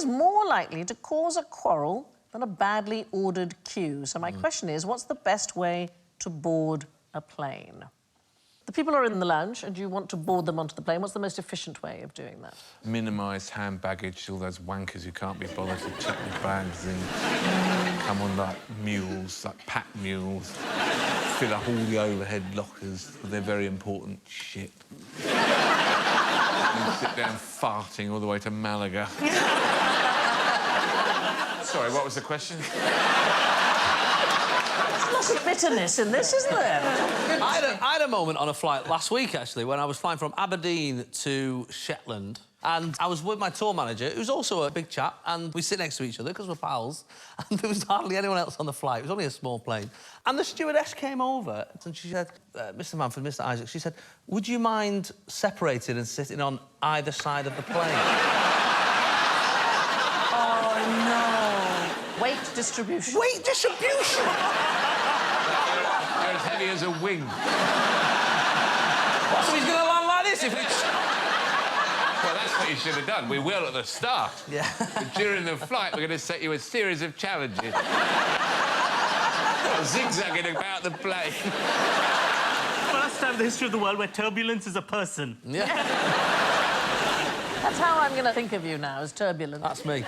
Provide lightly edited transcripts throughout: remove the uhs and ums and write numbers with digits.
more likely to cause a quarrel than a badly ordered queue. So my question is, what's the best way to board a plane? The people are in the lounge and you want to board them onto the plane. What's the most efficient way of doing that? Minimise hand baggage, all those wankers who can't be bothered to check their bags and come on like mules, like pack mules, fill up all the overhead lockers with their very important shit. And sit down farting all the way to Malaga. Sorry, what was the question? There's lots of bitterness in this, isn't there? I had a moment on a flight last week, actually, when I was flying from Aberdeen to Shetland, and I was with my tour manager, who's also a big chap, and we sit next to each other because we're pals, and there was hardly anyone else on the flight. It was only a small plane. And the stewardess came over, and she said, Mr Manford, Mr Isaac, she said, would you mind separating and sitting on either side of the plane? Oh, no. Weight distribution. Weight distribution? They're as heavy as a wing. What, so he's going to land like this if it's... Well, that's what you should have done. We will at the start. Yeah. But during the flight, we're going to set you a series of challenges. Zigzagging about the plane. First time in the history of the world where turbulence is a person. Yeah. That's how I'm going to think of you now, as turbulent. That's me.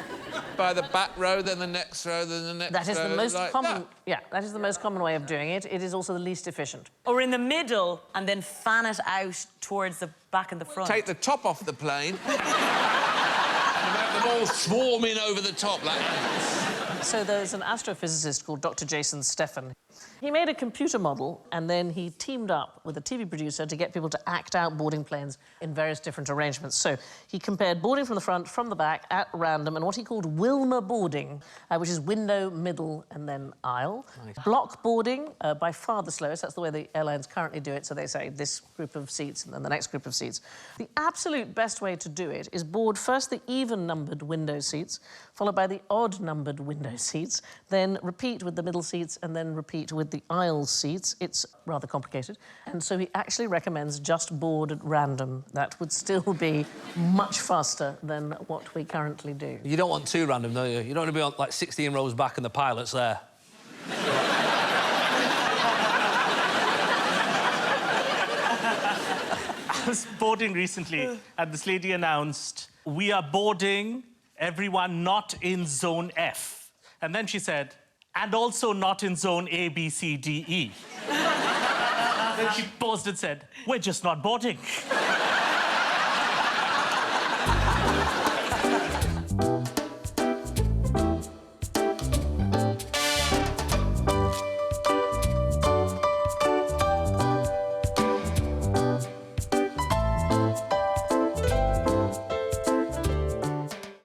By the back row, then the next row, then the next row. That is the most like common... that. Yeah, that is the most common way of doing it. It is also the least efficient. Or in the middle and then fan it out towards the back and the front. Take the top off the plane and have them all swarming over the top like that. So there's an astrophysicist called Dr. Jason Steffen. He made a computer model and then he teamed up with a TV producer to get people to act out boarding planes in various different arrangements. So he compared boarding from the front, from the back, at random, and what he called Wilma boarding, which is window, middle, and then aisle. Nice. Block boarding, by far the slowest. That's the way the airlines currently do it. So they say this group of seats and then the next group of seats. The absolute best way to do it is board first the even-numbered window seats, followed by the odd-numbered window seats, then repeat with the middle seats, and then repeat with the aisle seats. It's rather complicated. And so he actually recommends just board at random. That would still be much faster than what we currently do. You don't want too random, do you? You don't want to be on, like, 16 rows back and the pilot's there. I was boarding recently, and this lady announced, we are boarding everyone not in Zone F. And then she said, and also not in Zone A, B, C, D, E. Then she paused and said, we're just not boarding.